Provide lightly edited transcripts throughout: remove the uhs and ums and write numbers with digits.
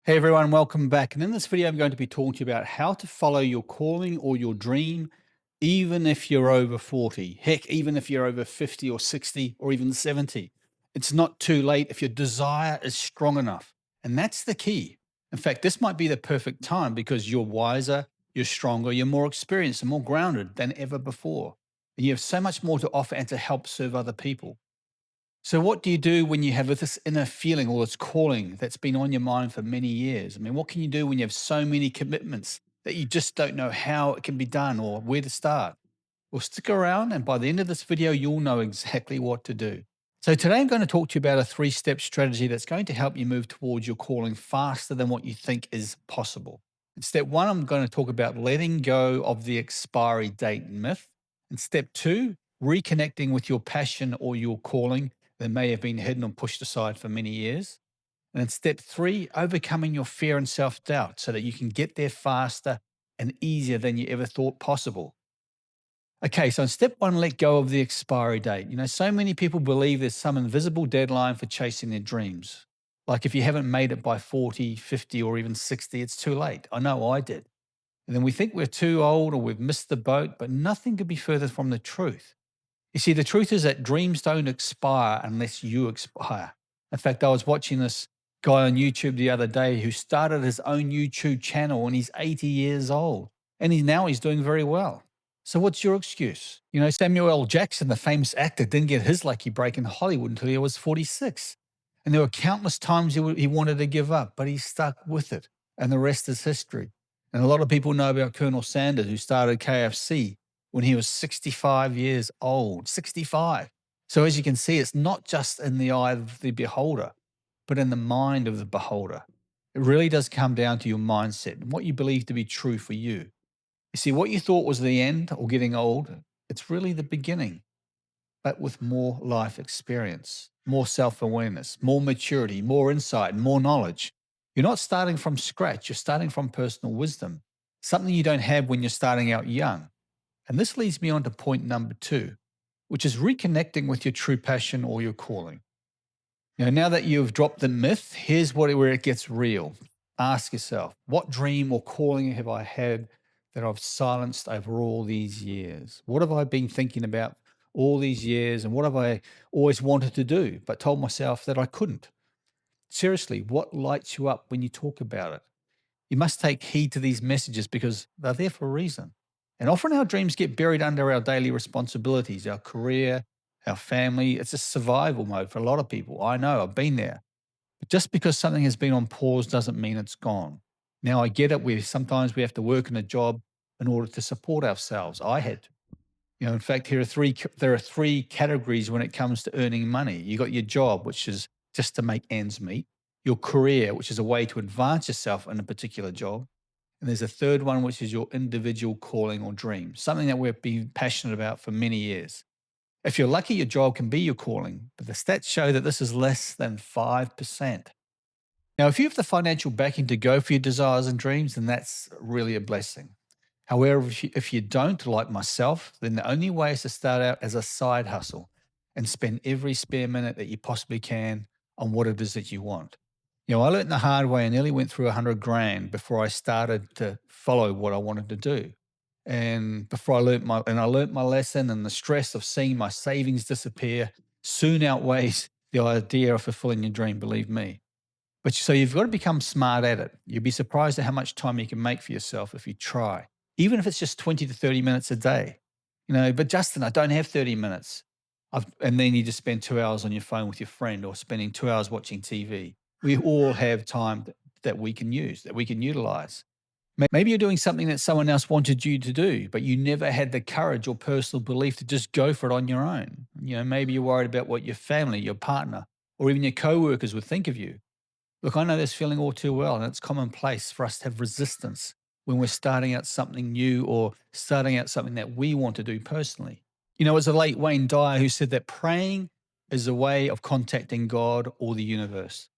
Hey everyone, welcome back. And in this video, I'm going to be talking to you about how to follow your calling or your dream, even if you're over 40. Heck, even if you're over 50 or 60 or even 70. It's not too late if your desire is strong enough. And that's the key. In fact, this might be the perfect time because you're wiser, you're stronger, you're more experienced and more grounded than ever before. And you have so much more to offer and to help serve other people. So, what do you do when you have this inner feeling or this calling that's been on your mind for many years? I mean, what can you do when you have so many commitments that you just don't know how it can be done or where to start? Well, stick around, and by the end of this video, you'll know exactly what to do. So, today I'm going to talk to you about a 3 step strategy that's going to help you move towards your calling faster than what you think is possible. In step one, I'm going to talk about letting go of the expiry date myth. And step two, reconnecting with your passion or your calling that may have been hidden or pushed aside for many years. And then step three, overcoming your fear and self doubt so that you can get there faster and easier than you ever thought possible. Okay, so in step one, let go of the expiry date. So many people believe there's some invisible deadline for chasing their dreams. Like if you haven't made it by 40, 50, or even 60, it's too late. I know I did. And then we think we're too old or we've missed the boat, but nothing could be further from the truth. You see, the truth is that dreams don't expire unless you expire. In fact, I was watching this guy on YouTube the other day who started his own YouTube channel and he's 80 years old and he's doing very well. So what's your excuse? Samuel L. Jackson, the famous actor, didn't get his lucky break in Hollywood until he was 46. And there were countless times he wanted to give up, but he stuck with it. And the rest is history. And a lot of people know about Colonel Sanders, who started KFC when he was 65 years old. 65. So as you can see, it's not just in the eye of the beholder, but in the mind of the beholder. It really does come down to your mindset and what you believe to be true for you. You see, what you thought was the end or getting old, it's really the beginning, but with more life experience, more self-awareness, more maturity, more insight, and more knowledge. You're not starting from scratch, you're starting from personal wisdom, something you don't have when you're starting out young. And this leads me on to point number two, which is reconnecting with your true passion or your calling. Now that you've dropped the myth, here's where it gets real. Ask yourself, what dream or calling have I had that I've silenced over all these years? What have I been thinking about all these years? And what have I always wanted to do, but told myself that I couldn't? Seriously, what lights you up when you talk about it? You must take heed to these messages because they're there for a reason. And often our dreams get buried under our daily responsibilities, our career, our family. It's a survival mode for a lot of people. I know, I've been there. But just because something has been on pause doesn't mean it's gone. Now, I get it. Sometimes we have to work in a job in order to support ourselves. I had to. In fact, there are three categories when it comes to earning money. You got your job, which is just to make ends meet, your career, which is a way to advance yourself in a particular job. And there's a third one, which is your individual calling or dream, something that we've been passionate about for many years. If you're lucky, your job can be your calling, but the stats show that this is less than 5%. Now, if you have the financial backing to go for your desires and dreams, then that's really a blessing. However, if you don't, like myself, then the only way is to start out as a side hustle and spend every spare minute that you possibly can on what it is that you want. I learned the hard way and nearly went through 100 grand before I started to follow what I wanted to do. And before I learned my lesson, and the stress of seeing my savings disappear soon outweighs the idea of fulfilling your dream, believe me. But so you've got to become smart at it. You'd be surprised at how much time you can make for yourself if you try, even if it's just 20 to 30 minutes a day. But Justin, I don't have 30 minutes. And then you just spend 2 hours on your phone with your friend or spending 2 hours watching TV. We all have time that we can use, that we can utilize. Maybe you're doing something that someone else wanted you to do, but you never had the courage or personal belief to just go for it on your own. Maybe you're worried about what your family, your partner, or even your coworkers would think of you. Look, I know this feeling all too well, and it's commonplace for us to have resistance when we're starting out something new or starting out something that we want to do personally. It was the late Wayne Dyer who said that praying is a way of contacting God or the universe,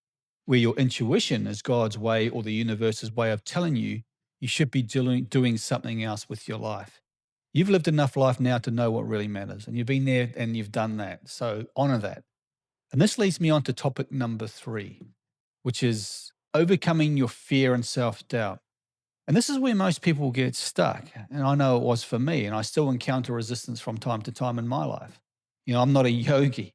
where your intuition is God's way or the universe's way of telling you you should be doing something else with your life. You've lived enough life now to know what really matters, and you've been there and you've done that. So honor that. And this leads me on to topic number three, which is overcoming your fear and self doubt. And this is where most people get stuck. And I know it was for me, and I still encounter resistance from time to time in my life. I'm not a yogi.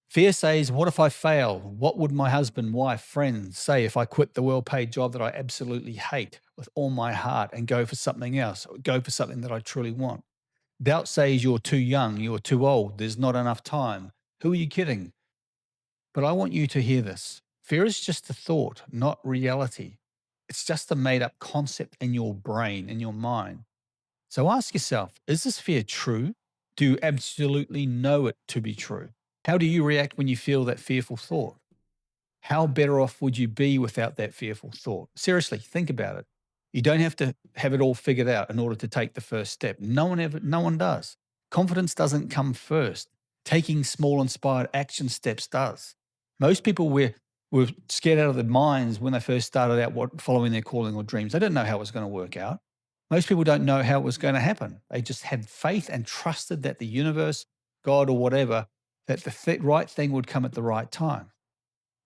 Fear says, what if I fail? What would my husband, wife, friends say if I quit the well paid job that I absolutely hate with all my heart and go for something else, or go for something that I truly want? Doubt says you're too young, you're too old, there's not enough time. Who are you kidding? But I want you to hear this. Fear is just a thought, not reality. It's just a made up concept in your brain, in your mind. So ask yourself, is this fear true? Do you absolutely know it to be true? How do you react when you feel that fearful thought? How better off would you be without that fearful thought? Seriously, think about it. You don't have to have it all figured out in order to take the first step. No one does. Confidence doesn't come first. Taking small inspired action steps does. Most people were scared out of their minds when they first started out following their calling or dreams. They didn't know how it was going to work out. Most people don't know how it was going to happen. They just had faith and trusted that the universe, God, or whatever, that the right thing would come at the right time.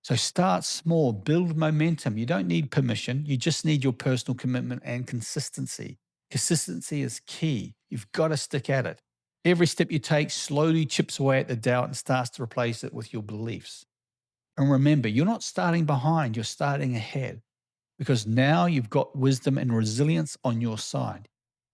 So start small, build momentum. You don't need permission. You just need your personal commitment and consistency. Consistency is key. You've got to stick at it. Every step you take slowly chips away at the doubt and starts to replace it with your beliefs. And remember, you're not starting behind, you're starting ahead, because now you've got wisdom and resilience on your side.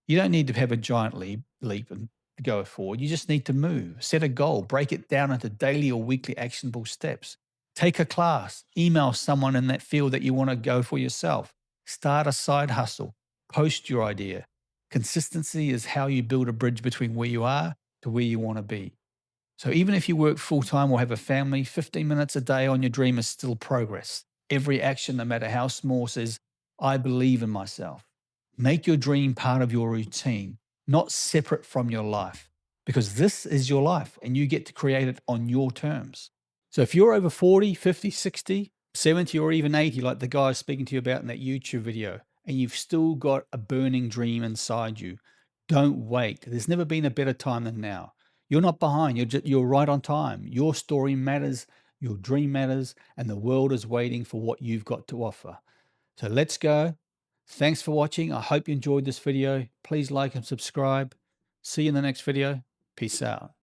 You don't need to have a giant leap and to go forward. You just need to move, set a goal, break it down into daily or weekly actionable steps. Take a class, email someone in that field that you want to go for yourself. Start a side hustle, post your idea. Consistency is how you build a bridge between where you are to where you want to be. So even if you work full time or have a family, 15 minutes a day on your dream is still progress. Every action, no matter how small, says, I believe in myself. Make your dream part of your routine, not separate from your life, because this is your life and you get to create it on your terms. So if you're over 40, 50, 60, 70, or even 80, like the guy I was speaking to you about in that YouTube video, and you've still got a burning dream inside you, don't wait. There's never been a better time than now. You're not behind. You're right on time. Your story matters, your dream matters, and the world is waiting for what you've got to offer. So let's go. Thanks for watching. I hope you enjoyed this video. Please like and subscribe. See you in the next video. Peace out.